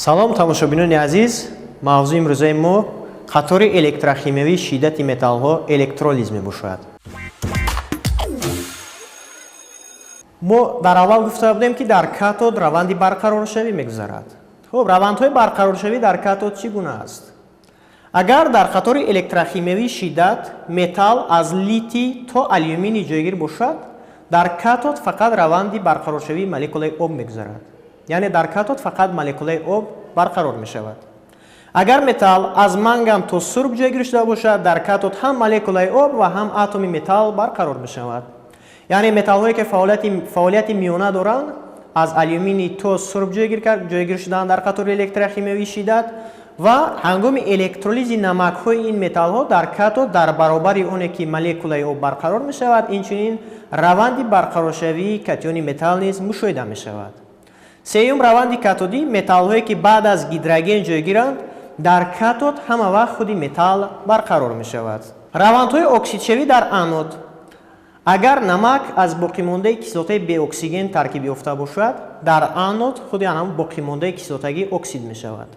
салом тамошобинони азиз, мавзӯи имрӯзаи мо қатори электрохимиявии шиддати металлҳо электролиз мебошад. мо дар аввал гуфта будем ки дар катод раванди барқароршавӣ мегузарад. хуб, равандҳои барқароршавӣ дар катод чӣ гуна аст? агар дар қатори электрохимиявии шиддат металл аз литий то алюминий ҷойгир бошад, дар катод фақат раванди барқароршавии молекулаи об мегузарад. яъне дар катод фақат молекулаи об барқарор мешавад. агар металл аз манган то сурб ҷойгир шуда бошад, дар катод ҳам молекулаи об ва ҳам атоми металл барқарор мешавад. яъне металлҳое ки фаъолияти миёна доранд, аз алюминий то сурб ҷойгир шудаанд дар қатори электрохимиявии шиддат ва ҳангоми электролизи намакҳои ин металлҳо дар катод дар баробари оне ки молекулаи об барқарор мешавад, инчунин раванди барқароршавии катиони металл низ мушоҳида мешавад. сеюм раванди катодӣ, металлҳое ки баъд аз гидроген ҷойгиранд, дар катод ҳама вақт худи металл барқарор мешавад. равандҳои оксидшавӣ дар анод. агар намак аз боқимондаи кислотаи беоксиген таркиб ёфта бошад, дар анод худи ҳамон боқимондаи кислотагӣ оксид мешавад.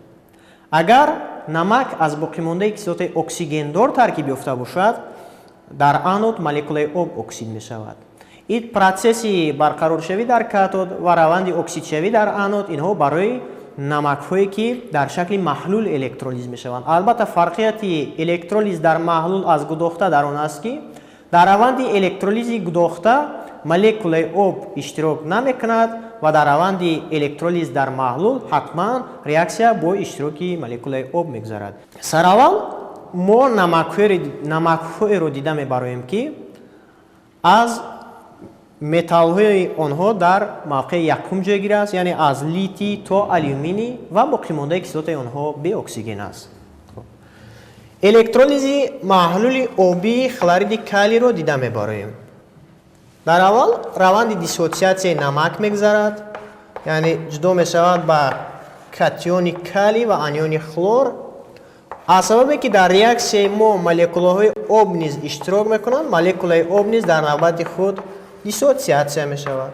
агар намак аз боқимондаи кислотаи оксигендор таркиб ёфта бошад, дар анод молекулаи об оксид мешавад. ин процесси барқароршавӣ дар катод ва раванди оксидшавӣ дар анод, инҳо барои намакҳое ки дар шакли маҳлул электролиз мешаванд. албатта фарқияти электролиз дар маҳлул аз гудохта дар он аст ки дар раванди электролизи гудохта молекулаи об иштирок намекунад ва дар раванди электролиз дар маҳлул ҳатман реаксия бо иштироки молекулаи об мегузарад. сараввал мо намакҳоеро дида мебароем ки аз металлҳои онҳо дар мавқеи якум ҷойгир аст, яъне аз литий то алюминий ва боқимондаи кислотаи онҳо беоксиген аст. электролизи маҳлули обии хлориди калийро дида мебароем. дар аввал раванди диссоциатсияи намак мегузарад, яъне ҷудо мешавад ба катиони калий ва аниони хлор. аз сабабе ки дар реаксияи мо молекулаҳои об низ иштирок мекунанд, молекулаи об низ дар навбати худ диссоциатсия мешавад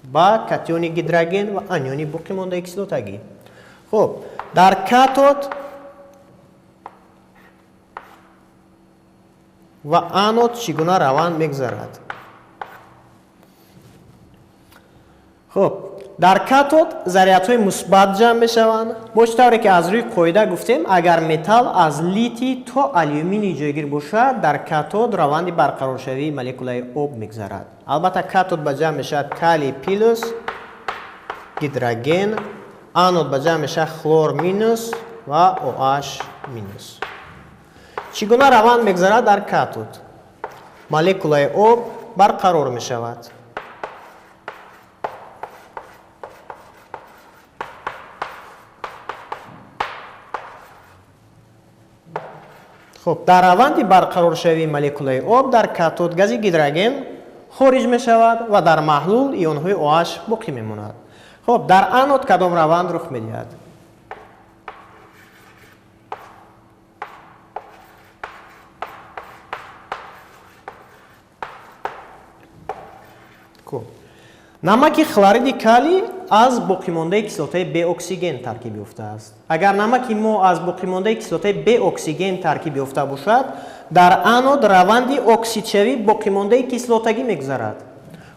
ба катиони гидроген ва аниони боқимондаи кислотагӣ. хуб, дар катод ва анод чӣ гуна раванд мегузарад? хуб, дар катод зарядҳои мусбат ҷамъ мешаванд. мо чӣ тавре ки аз рӯи қоида гуфтем, агар металл аз литий то алюминий ҷойгир бошад, дар катод раванди барқароршавии молекулаи об мегузарад. албатта катод ба ҷамъ мешавад калий плюс гидроген, анод ба ҷамъ мешавад хлор минус ва OH минус. чӣ гуна раванд мегузарад дар катод? молекулаи об барқарор мешавад. хуб, дар раванди барқароршавии молекулаи об дар катод гази гидроген хориҷ мешавад ва дар маҳлул ионҳои OH боқӣ мемонад. хуб, дар анод кадом раванд рух медиҳад? намаки хлориди калий аз боқимондаи кислотаи беоксиген таркиб ёфтааст. агар намаки мо аз боқимондаи кислотаи беоксиген таркиб ёфта бошад, дар анод раванди оксидшавӣ боқимондаи кислотагӣ мегузарад.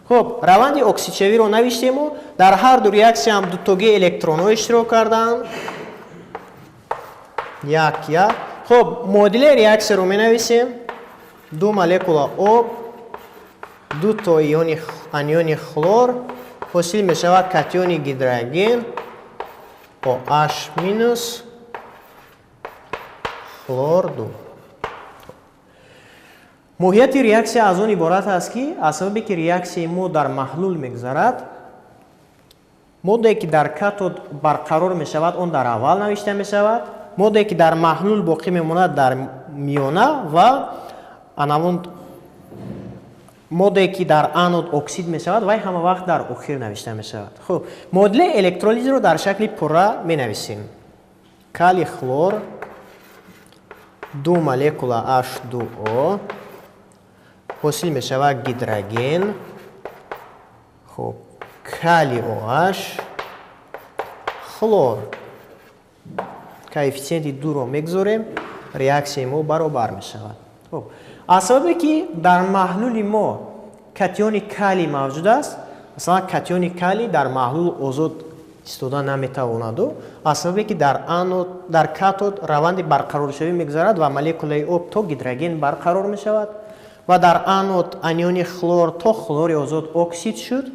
хуб, раванди оксидшавиро навиштему, дар ҳар ду реаксия ҳам дутоги электронҳо иштирок карданд. як. хуб, муодилаи реаксияро менависем. ду молекула об, ду то аниони хлор, ҳосил мешавад катиони гидроген OH минус хлор 2. моҳияти реаксия аз он иборат аст ки аз сабабе ки реаксияи мо дар маҳлул мегузарад, моддае ки дар катод барқарор мешавад, он дар аввал навишта мешавад. моддае ки дар маҳлул боқӣ мемонад дар миёна ва анавон моддае ки дар анод оксид мешавад, вай ҳама вақт дар охир навишта мешавад. хуб, муодилаи электролизро дар шакли пурра менависем. калий хлор, ду молекула H2O, ҳосил мешавад гидроген. хуб, калий OH, хлор. коэффициенти 2 ро мегзорем, реаксияи мо баробар мешавад. аз сабабе ки дар маҳлули мо катиони калий мавҷуд аст, масалан катиони калий дар маҳлул озод истода наметавонаду, аз сабабе ки дар катод раванди барқароршавӣ мегзарад ва молекулаи об то гидроген барқарор мешавад ва дар анод аниони хлор то хлори озод оксид шуд.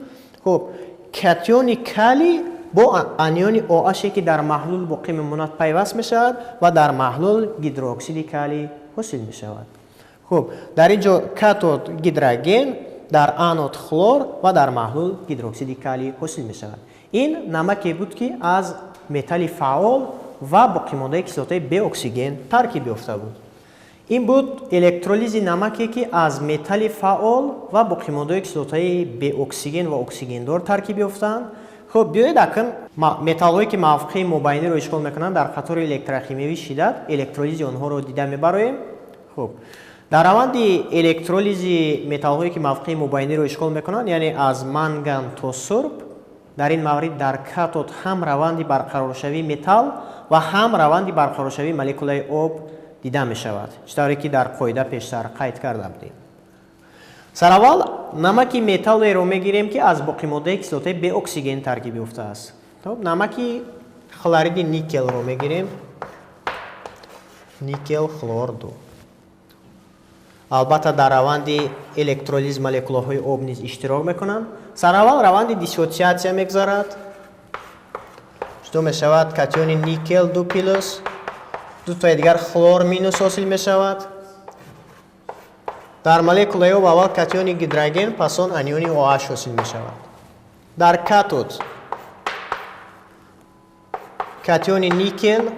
катиони калий бо аниони OH ки дар маҳлул боқӣ мемонад пайваст мешавад ва дар маҳлул гидрооксиди калий ҳосил мешавад. дар ин ҷо катод гидроген, дар анод хлор ва дар маҳлул гидрооксиди калий ҳосил мешавад. ин намаке буд ки аз металли фаъол ва боқимондаи кислотаи беоксиген таркиб ёфта буд. ин буд электролизи намаке ки аз металли фаъол ва боқимондаи кислотаи беоксиген ва оксигендор таркиб ёфтаанд. биёед акн металлҳое ки мавқеи мобайниро ишғол мекунанд дар қатори электрохимиявӣ шиддат, электролизи онҳоро дида мебароем. дар раванди электролизи металлҳое ки мавқеи мобайниро ишғол мекунанд, яъне аз манган то сурб, дар ин маврид дар катод ҳам раванди барқароршавии металл ва ҳам раванди барқароршавии молекулаи об дида мешавад, чӣ тавре ки дар қоида пештар қайд карда будем. сараввал намаки металлеро мегирем ки аз боқимондаи кислотаи беоксиген таркиб ёфтааст. намаки хлориди никелро мегирем, никел хлор 2. албатта дар раванди электролиз молекулаҳои об низ иштирок мекунанд. сараввал раванди диссоциатсия мегзарад, чутор мешавад катиони никел 2 плюс, дутои дигар хлор минус ҳосил мешавад. дар молекулаи об аввал катиони гидроген, пас он аниони OH ҳосил мешавад. дар катод катиони никел,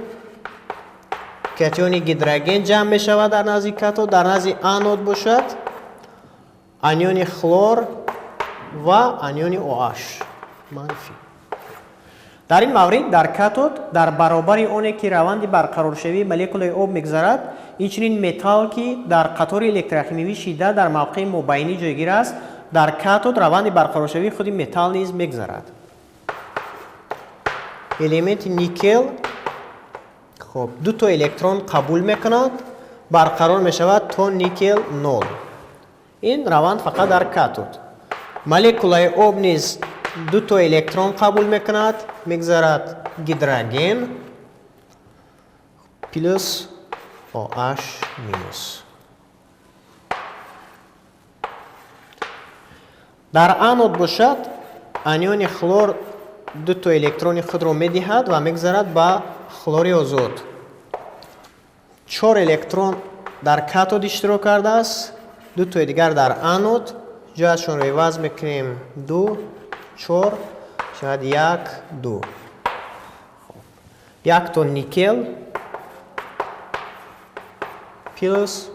катиони гидроген ҷамъ мешавад дар назди катод, дар назди анод бошад аниони хлор ва аниони OH манфӣ. дар ин маврид дар катод дар баробари оне ки раванди барқароршавии молекулаи об мегзарад, инчунин металл ки дар қатори электрохимиявӣ шиддат дар мавқеи мобайнӣ ҷойгир аст, дар катод раванди барқароршавии худи металл низ мегзарад. элементи никел дуто электрон қабул мекунад, барқарор мешавад то никел 0. ин раванд фақат дар катод. молекулаи об низ дуто электрон қабул мекунад, мегзарад гидроген плюс OH минус. дар анод бошад аниони хлор дуто электрони худро медиҳад ва мегзарад ба хлори озод. 4 электрон дар катод иштирок кардааст, дутои дигар дар анод. ҷояшонро иваз мекунем 2, 4, шавад 1, 2. 1 то никел плюс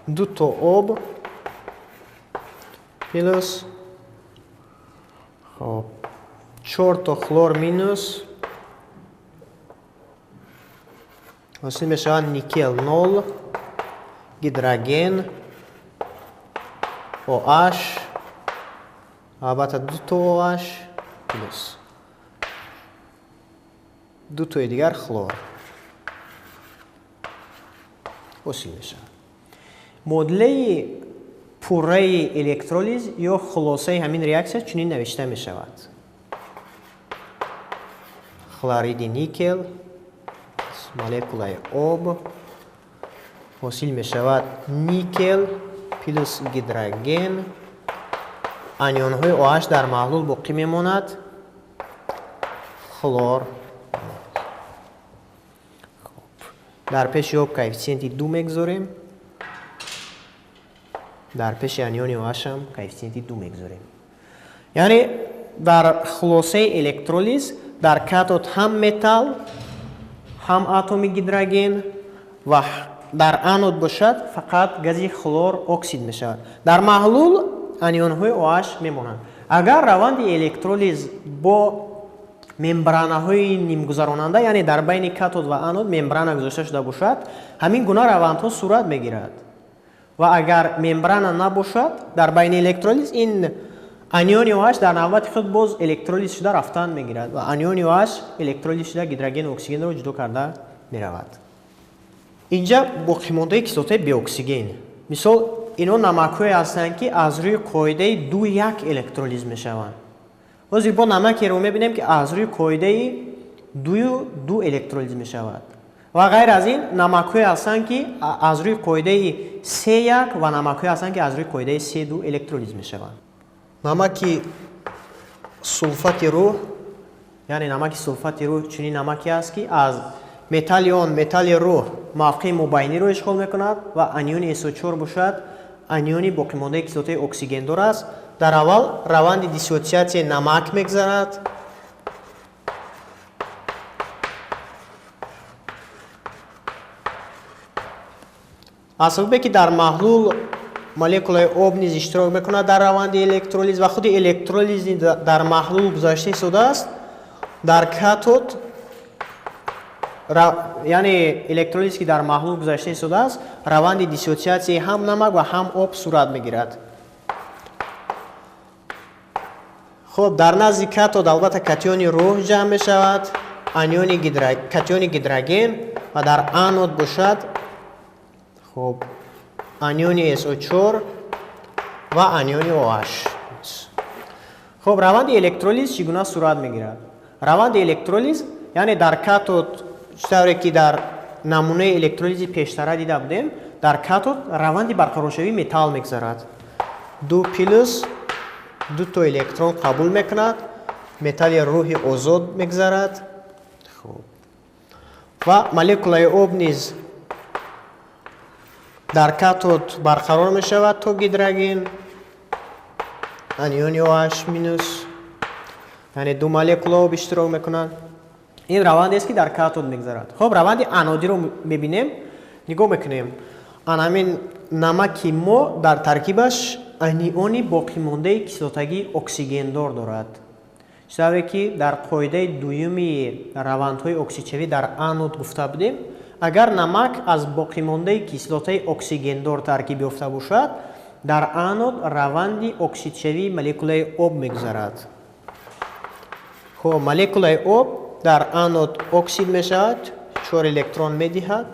2 то об плюс 4 то хлор минус ҳосил мешавад никел 0, гидроген OH, албатта 2 то OH плюс 2 тои дигар хлор ҳосил мешавад. модулаи пурраи электролиз ё хулосаи ҳамин реаксия чунин навишта мешавад. хлориди никел молекулаи об ҳосил мешавад никел плюс гидроген, анионҳои OH дар маҳлул боқӣ мемонад, хлор. дар пеши об коэффициенти 2 мегзорем, дар пеши аниони OH ҳам коэффициенти 2 мегзорем. яъне дар хулосаи электролиз дар катод ҳам металл, ҳам атоми гидроген ва дар анод бошад фақат гази хлор оксид мешавад. дар маҳлул анионҳои OH мемонанд. агар раванди электролиз бо мембранаҳои нимгузаронанда, яъне дар байни катод ва анод мембрана гузошта шуда бошад, ҳамин гуна равандҳо сурат мегирад. ва агар мембрана набошад дар байни электролиз, ин انیون OH در نوبت خود باز الکترولیز شده رفتن میگیرد و انیون OH الکترولیز شده هیدروژن و اکسیژن رو جدا کرده میرود. اینجا باقی مانده کیسلات بی اکسیژن، مثال اینا نمک‌هایی هستند که از روی قاعده 2-1 الکترولیز میشوند. باز با نمکی رو میبینیم که از روی قاعده 2 الکترولیز میشود و غیر از این نمک‌هایی هستند که از روی قاعده 3-1 و نمک‌هایی هستند که از روی قاعده 3-2 الکترولیز میشوند. نمک سولفات روح، یعنی نمک سولفات روح چنین نمکی است که از متال روح موقع مباینی رو اشغال میکند و انیون SO4 باشد. انیون باقی مانده کیسلات اکسیژن دار است. در اول روند دیسوسیاسیون نمک میگذرد. از سببی که در محلول مولکولای آب نیز اشتراک میکند در روند الکترولیز و خود الکترولیز در محلول گذاشته شده است. در کاتود یعنی الکترولیز که در محلول گذاشته شده است روند دیسوسیاسی هم نمک و هم آب صورت میگیرد. خب در نزد کاتود البته کاتیون روح جمع می شود، کاتیون هیدروژن و در آنود باشد خب انیون SO4 و انیون OH. خب روند الکترولیز چگونه صورت میگیرد؟ روند الکترولیز یعنی در کاتود چطوری که در نمونه الکترولیز پیشتر دیده بودیم، در کاتود روند برقرارشوی متال میگذرد. 2 پلس 2 تا الکترون قبول میکند، متال روحی آزاد میگذرد. خب و مولکولای آب نیز در کاتود برقرار می شود تا هیدروژن انیون OH مینوس، یعنی 2 مولکول آب اشتراک میکنند. این روند است که در کاتود میگذرد. خب روند آنودی رو میبینیم، نگاه میکنیم. همین نمکی ما در ترکیبش انیون باقی مانده کیسلاتگی اکسیژن دار دارد. چطوری که در قاعده دومی روندهای اکسیدشوی در آنود گفته بودیم، اگر نمک از باقی مانده کیسلات اکسیژن دار ترکیب یافته باشد در آنود روند اکسیدشوی مولکولای آب میگذرد. خب مولکولای آب در آنود اکسید می شود، 4 الکترون می دهد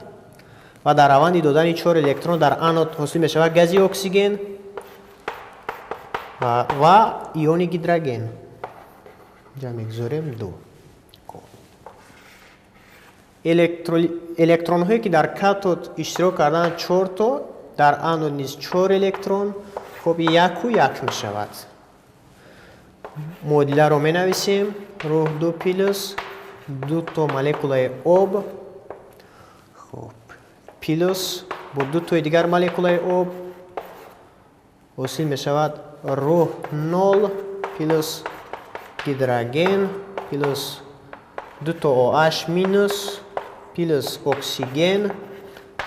و در روند دادن 4 الکترون در آنود حاصل می شود گاز اکسیژن و ایون هیدروژن. اینجا میگذاریم 2. الکترون هایی که در کاتود اشتراک کردن 4 تا، در آنود نیز 4 الکترون. خب 1 و 1 می شود. معادله رو می نویسیم. روح 2 پلس 2 تا مولکولای آب خب پلس با 2 تا دیگر مولکولای آب حاصل می شود روح 0 پلس هیدروژن پلس 2 تا OH مینوس پلس اکسیژن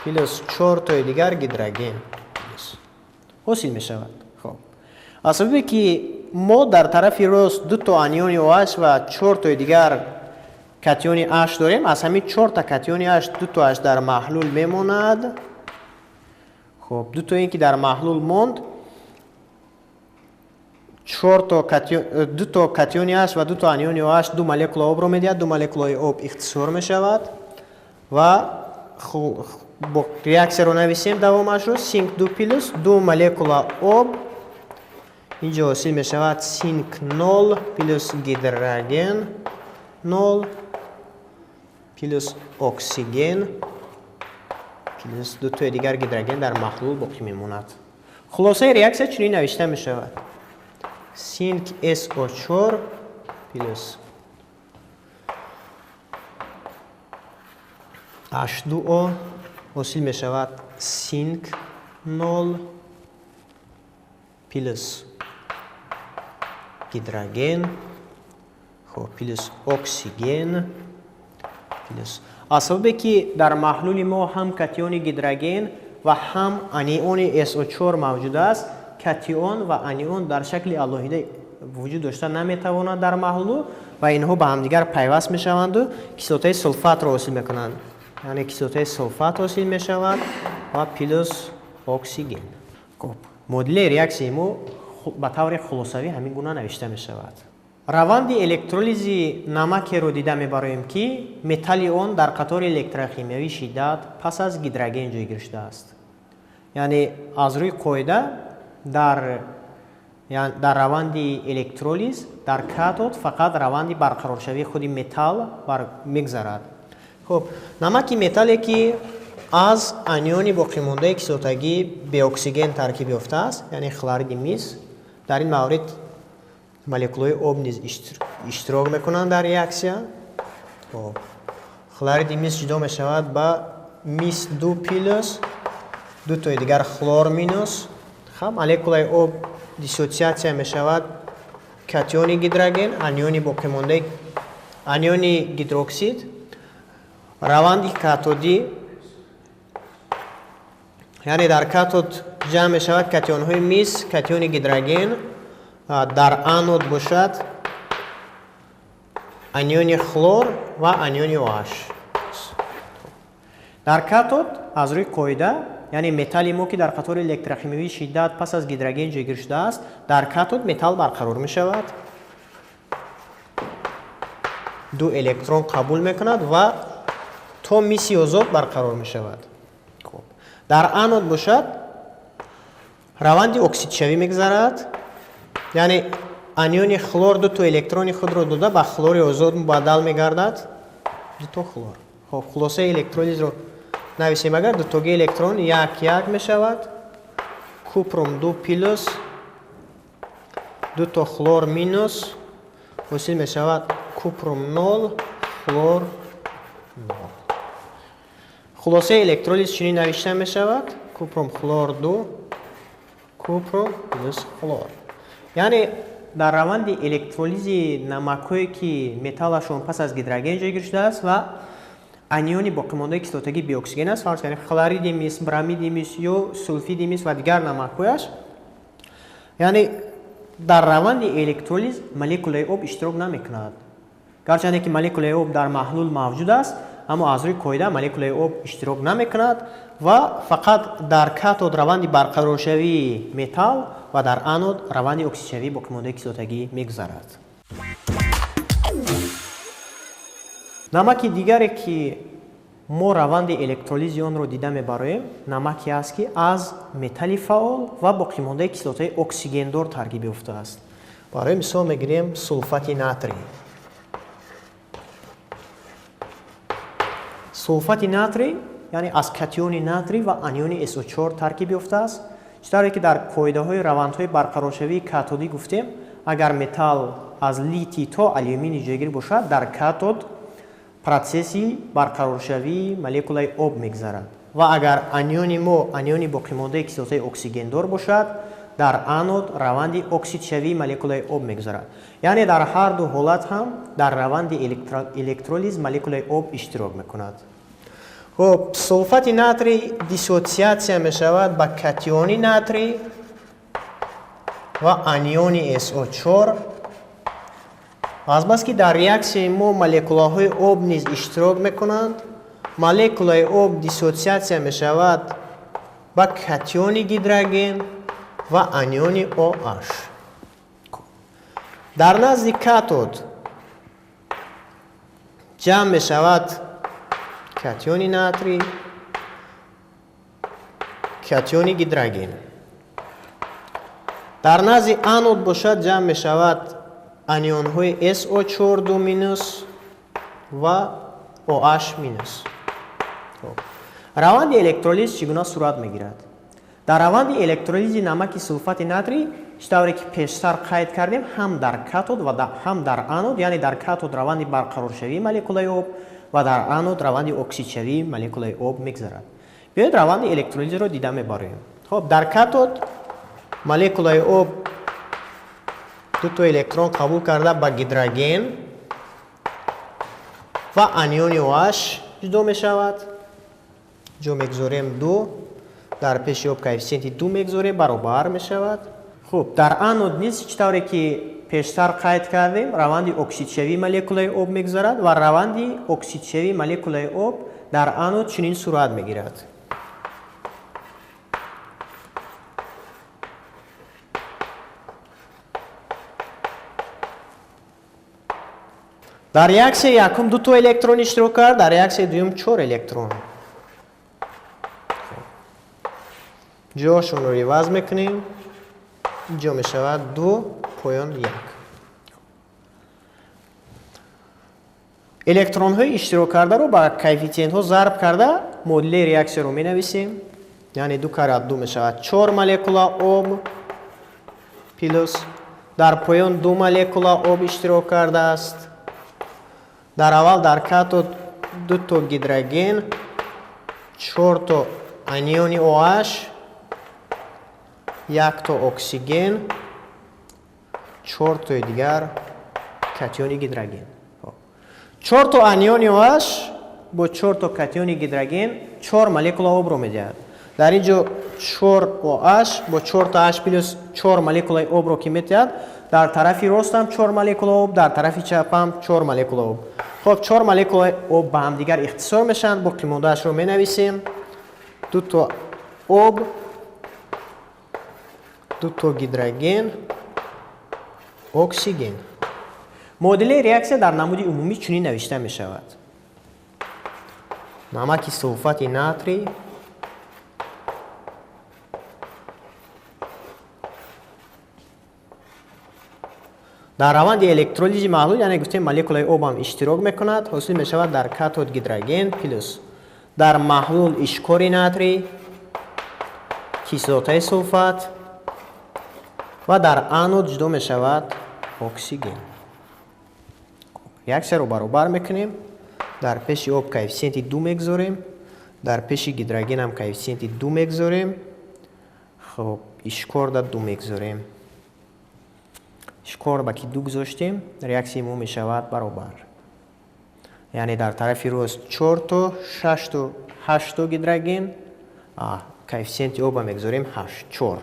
پلس 4 تا دیگر هیدروژن حاصل می شود. خب از سببی که ما در طرف راست 2 تا انیون OH و 4 تا دیگر کاتیون H داریم، از همین 4 تا کاتیون H 2 تا H در محلول میماند. خب 2 تا این که در محلول ماند 2 تا کاتیون H و 2 تا انیون OH 2 مولکول آب رو میدهد. 2 مولکول آب اختصار می شود و با ریاکسیون رو نویسیم دوامش رو سینک 2 پلس 2 مولکول آب اینجا حاصل می شود سینک 0 پلس هیدروژن 0 پلس اکسیژن پلس 2 تا دیگر هیدروژن در محلول باقی می ماند. خلاصه ریاکسیون چنین نوشته می شود سینک SO4 پلس H2O حاصل می شود سینک 0 پلس هیدروژن خب پلس اکسیژن پلس از سببی که در محلول ما هم کاتیون هیدروژن و هم انیون SO4 موجود است، کاتیون و انیون در شکل علاهیده وجود داشته نمیتواند در محلول و اینها به هم دیگر پیوست میشوند و کیسلات سولفات را حاصل میکنند. یعنی کیسلات سولفات حاصل میشود و پلس اکسیژن. خب معادله ریاکسیون ما ба таври хулосавӣ ҳамин гуна навишта мешавад. раванди электролизи намакеро дида мебароем ки металли он дар қатори электрохимиявии шиддат пас аз гидроген ҷойгир шудааст. яъне аз рӯи қоида дар раванди электролиз дар катод фақат раванди барқароршавии худи металл мегзарад. хуб, намаки металле ки аз аниони боқимондаи кислотагӣ беоксиген таркиб ёфтааст, яъне хлориди мис. дар ин маврид молекулаи об низ иштирок мекунанд дар реаксия. хлориди мис ҷудо мешавад ба мис 2 плюс, дутои дигар хлор минус. молекулаи об диссоциатсия мешавад катиони гидроген, аниони боқимондаи аниони гидроксид. раванди катодӣ, яъне дар катод ҷамъ мешавад катионҳои мис, катиони гидроген. дар анод бошад аниони хлор ва аниони OH. дар катод аз рӯи қоида, яъне металли мо ки дар қатори электрохимиявии шиддат пас аз гидроген ҷойгир шудааст, дар катод металл барқарор мешавад, 2 электрон қабул мекунад ва то миси озод барқарор мешавад. дар анод бошад раванди оксидшавӣ мегзарад, яъне аниони хлор 2 электрони худро дода ба хлори озод мубаддал мегардад, 2 хлор. хулосаи электролизро нависем. агар дутоги электрон 1 мешавад, купром 2 плюс, 2 хлор минус, ҳосил мешавад купром 0, хлор 0. хулосаи электролиз чунин навишта мешавад: купром хлор 2, купром плюс хлор. яъне дар раванди электролизи намакҳое ки металлашон пас аз гидроген ҷойгир шудааст ва аниони боқимондаи кислотагӣ беоксиген аст, фарз карем хлориди мис, бромиди мис ё сулфиди мис ва дигар намакҳояш, яъне дар раванди электролиз молекулаи об иштирок намекунад. гарчанде ки молекулаи об дар маҳлул мавҷуд аст, аммо аз рӯи қоида молекулаи об иштирок намекунад ва фақат дар катод раванди барқароршавии металл ва дар анод раванди оксидшавии боқимондаи кислотагӣ мегузарад. намаки дигаре ки мо раванди электролизи онро дида мебароем, намаке аст ки аз металли фаъол ва боқимондаи кислотаи оксигендор таркиб ёфтааст. барои мисол мегирем сулфати натрий. сулфати натрий яъне аз катиони натрий ва аниони SO4 таркиб ёфтааст. читаре ки дар қоидаҳои равандҳои барқароршавии катодӣ гуфтем, агар металл аз литий то алюминий ҷойгир бошад, дар катод процесси барқароршавии молекулаи об мегзарад ва агар аниони мо аниони боқимондаи кислотаи оксигендор бошад, дар анод раванди оксидшавии молекулаи об мегзарад. яъне дар ҳар ду ҳолат ҳам дар раванди электролиз молекулаи об иштирок мекунад. хуб, сулфати натрий диссоциатсия мешавад ба катиони натрий ва аниони SO4. азбаски дар реаксияи мо молекулаҳои об низ иштирок мекунанд, молекулаи об диссоциатсия мешавад ба катиони гидроген ва аниони OH. дар назди катод ҷамъ мешавад катиони натрий, катиони гидроген. дар назди анод бошад ҷамъ мешавад анионҳои SO4 минус ва OH минус. раванди электролиз чӣ гуна сурат мегирад? дар раванди электролизи намаки сулфати натрий, читавре ки пештар қайд кардем, ҳам дар катод ва ҳам дар анод, яъне дар катод раванди барқароршавии молекулаи об ва дар анод раванди оксидшавии молекулаи об мегзарад. биёед раванди электролизро дида мебароем. хуб, дар катод молекулаи об 2 электрон қабул карда ба гидроген ва аниони OH ҷудо мешавад. ҷо мегзорем 2, дар пеши об коэффициенти 2 мегзорем, баробар мешавад. хуб, дар анод низ чӣ тавре ки пештар қайд кардем, раванди оксидшавии молекулаи об мегзарад ва раванди оксидшавии молекулаи об дар анод чунин сурат мегирад. дар реаксияи якум 2 та электрон иштирок кард, дар реаксияи дуюм 4 электрон. ҷоашонро иваз мекунем. инҷо мешавад 2.1. электронҳои иштироккардаро ба коэффициентҳо зарб карда модулаи реаксияро менависем. яъне 2 кара 2 мешавад 4 молекула об плюс дар поён 2 молекула об иштирок кардааст. дар аввал дар катод 2 то гидроген, 4 то аниони OH, 1 то оксиген, 4 тои дигар катиони гидроген. 4 то аниони OH бо 4 то катиони гидроген 4 молекула обро медиҳад. дар ин ҷо 4 OH бо 4 то H плюс 4 молекулаи обро ки метиҳад, дар тарафи ростам 4 молекула об, дар тарафи чапам 4 молекула об. хоб 4 молекулаи об ба ҳамдигар ихтисор мешаванд. боқӣ мондаашро менависем. 2 то об, 2 то гидроген, оксиген. модулаи реаксия дар намуди умумӣ чунин навишта мешавад. намаки сулфати натрий дар раванди электролизи маҳлул, яъне гуфтем молекулаи обам иштирок мекунад, ҳосил мешавад дар катод гидроген плюс дар маҳлул ишкори натрий, кислотаи сулфат ва дар анод ҷудо мешавад оксиген. реаксияро баробар мекунем. дар пеши об коэффициенти 2 мегзорем, дар пеши гидрогенам коэффициенти 2 мегзорем. хоб ишкорда 2 мегзорем. ишкор ба ки 2 гузоштем, реаксияи мо мешавад баробар. яъне дар тарафи рост 4 то 6 то 8 то гидроген, коэффициенти оба мегзорем 8, 4.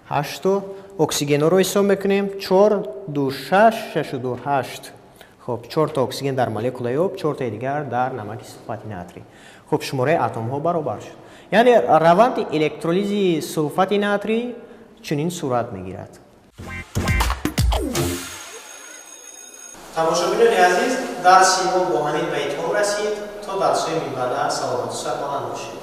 8 то оксигенро ҳисоб мекунем. 4 2 6, 6 2 8. хоб 4 то оксиген дар молекулаи об, 4 таи дигар дар намаки сулфати натрий. хоб шумораи атомҳо баробар шуд. яъне раванди электролизи сулфати натрий чунин сурат мегирад. тамошобинони азиз, дарси мо бо ҳамин ба интиҳо расид. то дарсҳои минбаъда саломату сарбаланд бошед.